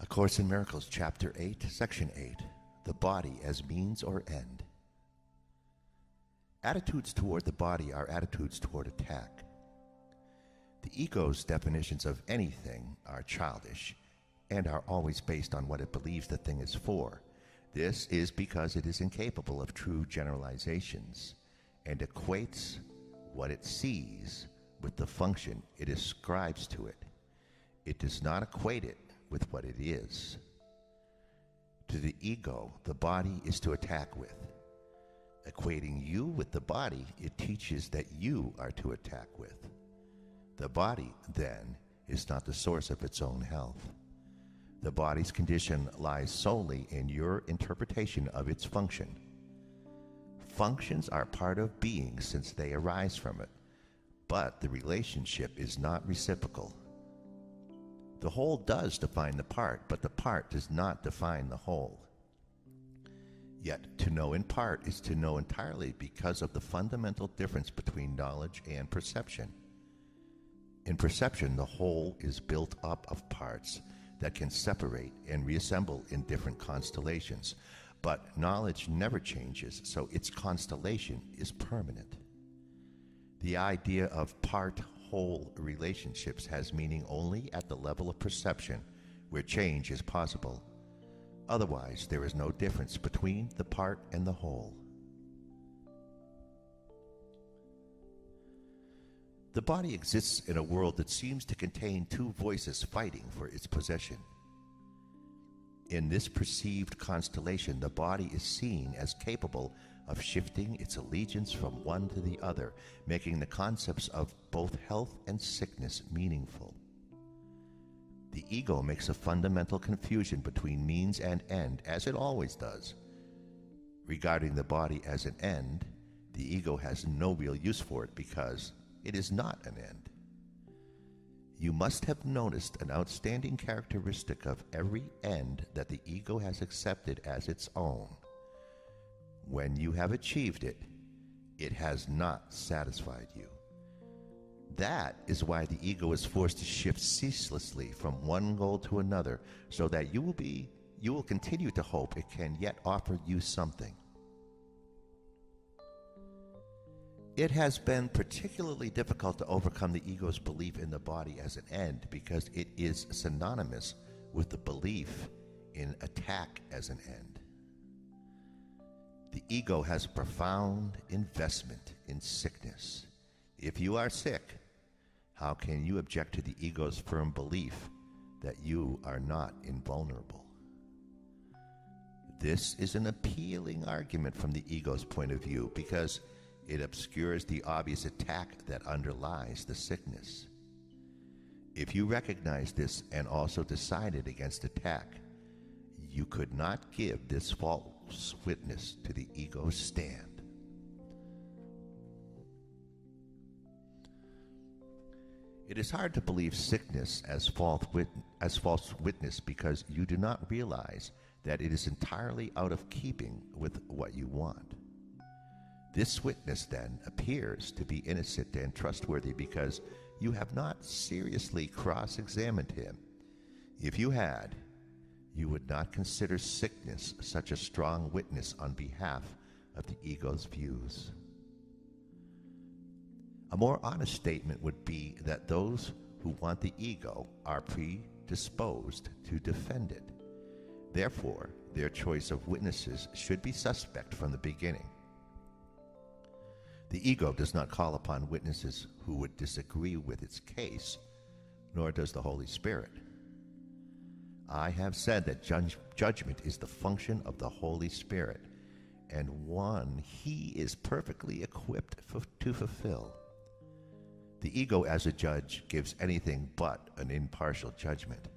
A Course in Miracles, Chapter 8, Section 8, The Body as Means or End. Attitudes toward the body are attitudes toward attack. The ego's definitions of anything are childish and are always based on what it believes the thing is for. This is because it is incapable of true generalizations and equates what it sees with the function it ascribes to it. It does not equate it with what it is. To the ego, the body is to attack with. Equating you with the body, it teaches that you are to attack with. The body, then, is not the source of its own health. The body's condition lies solely in your interpretation of its function. Functions are part of being since they arise from it, but the relationship is not reciprocal. The whole does define the part, but the part does not define the whole. Yet to know in part is to know entirely because of the fundamental difference between knowledge and perception. In perception, the whole is built up of parts that can separate and reassemble in different constellations, but knowledge never changes, so its constellation is permanent. The idea of part-whole relationships has meaning only at the level of perception, where change is possible. Otherwise, there is no difference between the part and the whole. The body exists in a world that seems to contain two voices fighting for its possession. In this perceived constellation, the body is seen as capable of shifting its allegiance from one to the other, making the concepts of both health and sickness meaningful. The ego makes a fundamental confusion between means and end, as it always does. Regarding the body as an end, the ego has no real use for it because it is not an end. You must have noticed an outstanding characteristic of every end that the ego has accepted as its own. When you have achieved it, it has not satisfied you. That is why the ego is forced to shift ceaselessly from one goal to another, so that you will continue to hope it can yet offer you something. It has been particularly difficult to overcome the ego's belief in the body as an end because it is synonymous with the belief in attack as an end. The ego has a profound investment in sickness. If you are sick, how can you object to the ego's firm belief that you are not invulnerable? This is an appealing argument from the ego's point of view because it obscures the obvious attack that underlies the sickness. If you recognize this and also decided against attack, you could not give this false witness to the ego's stand. It is hard to believe sickness as false witness because you do not realize that it is entirely out of keeping with what you want. This witness, then, appears to be innocent and trustworthy because you have not seriously cross-examined him. If you had, you would not consider sickness such a strong witness on behalf of the ego's views. A more honest statement would be that those who want the ego are predisposed to defend it. Therefore, their choice of witnesses should be suspect from the beginning. The ego does not call upon witnesses who would disagree with its case, nor does the Holy Spirit. I have said that judgment is the function of the Holy Spirit, and one he is perfectly equipped to fulfill. The ego as a judge gives anything but an impartial judgment.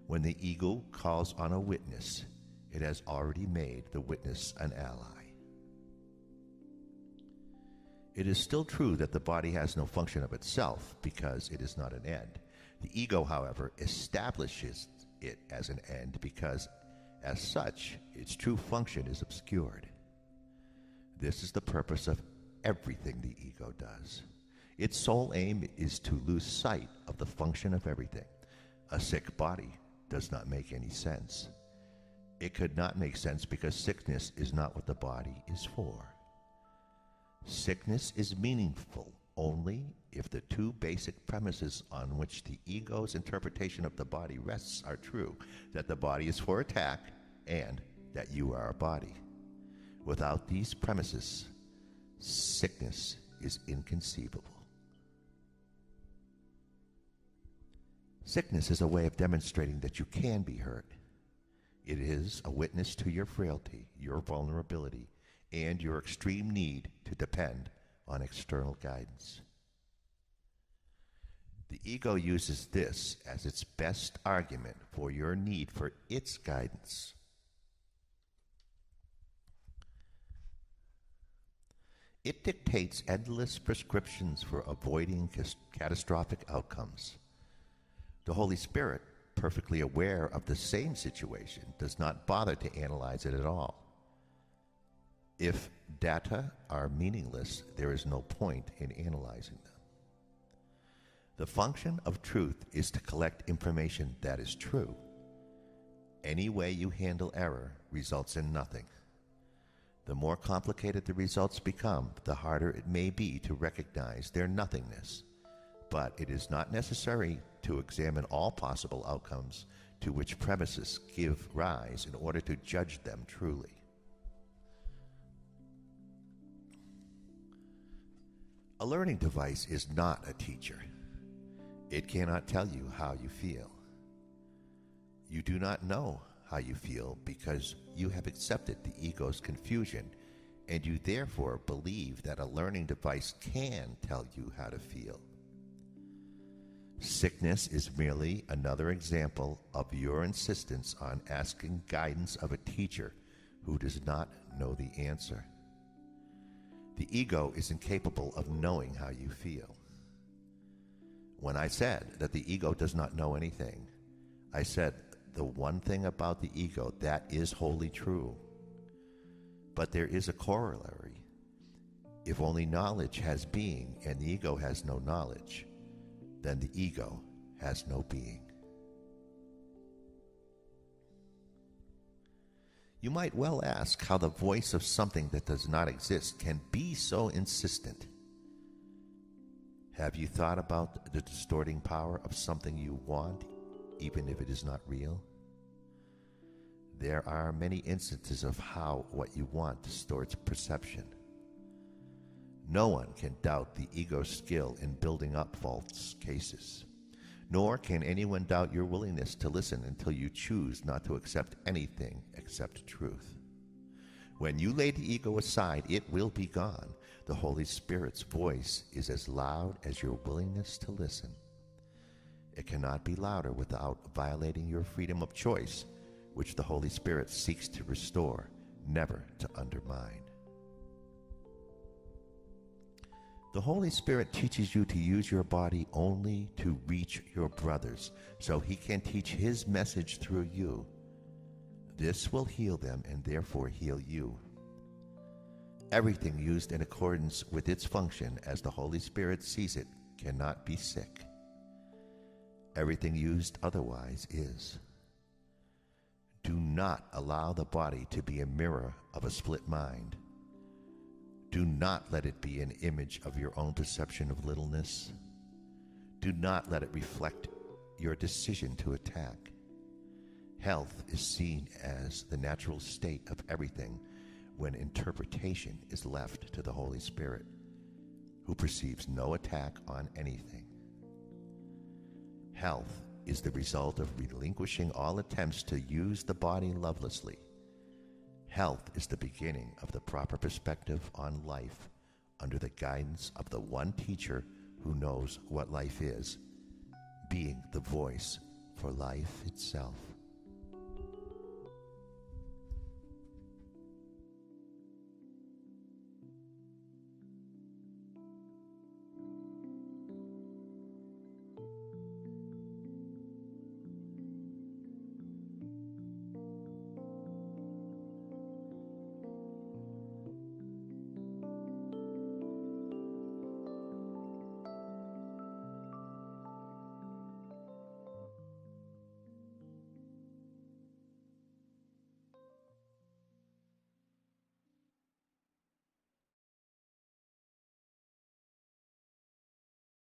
When the ego calls on a witness, it has already made the witness an ally. It is still true that the body has no function of itself because it is not an end. The ego, however, establishes it as an end because, as such, its true function is obscured. This is the purpose of everything the ego does. Its sole aim is to lose sight of the function of everything. A sick body does not make any sense. It could not make sense because sickness is not what the body is for. Sickness is meaningful only if the two basic premises on which the ego's interpretation of the body rests are true, that the body is for attack and that you are a body. Without these premises, sickness is inconceivable. Sickness is a way of demonstrating that you can be hurt. It is a witness to your frailty, your vulnerability, and your extreme need to depend on external guidance. The ego uses this as its best argument for your need for its guidance. It dictates endless prescriptions for avoiding catastrophic outcomes. The Holy Spirit, perfectly aware of the same situation, does not bother to analyze it at all. If data are meaningless, there is no point in analyzing them. The function of truth is to collect information that is true. Any way you handle error results in nothing. The more complicated the results become, the harder it may be to recognize their nothingness. But it is not necessary to examine all possible outcomes to which premises give rise in order to judge them truly. A learning device is not a teacher. It cannot tell you how you feel. You do not know how you feel because you have accepted the ego's confusion, and you therefore believe that a learning device can tell you how to feel. Sickness is merely another example of your insistence on asking guidance of a teacher who does not know the answer. The ego is incapable of knowing how you feel. When I said that the ego does not know anything, I said the one thing about the ego that is wholly true. But there is a corollary. If only knowledge has being and the ego has no knowledge, then the ego has no being. You might well ask how the voice of something that does not exist can be so insistent. Have you thought about the distorting power of something you want, even if it is not real? There are many instances of how what you want distorts perception. No one can doubt the ego's skill in building up false cases, nor can anyone doubt your willingness to listen until you choose not to accept anything except truth. When you lay the ego aside, it will be gone. The Holy Spirit's voice is as loud as your willingness to listen. It cannot be louder without violating your freedom of choice, which the Holy Spirit seeks to restore, never to undermine. The Holy Spirit teaches you to use your body only to reach your brothers, so He can teach His message through you. This will heal them and therefore heal you. Everything used in accordance with its function as the Holy Spirit sees it cannot be sick. Everything used otherwise is. Do not allow the body to be a mirror of a split mind. Do not let it be an image of your own perception of littleness. Do not let it reflect your decision to attack. Health is seen as the natural state of everything when interpretation is left to the Holy Spirit, who perceives no attack on anything. Health is the result of relinquishing all attempts to use the body lovelessly. Health is the beginning of the proper perspective on life under the guidance of the one teacher who knows what life is, being the voice for life itself.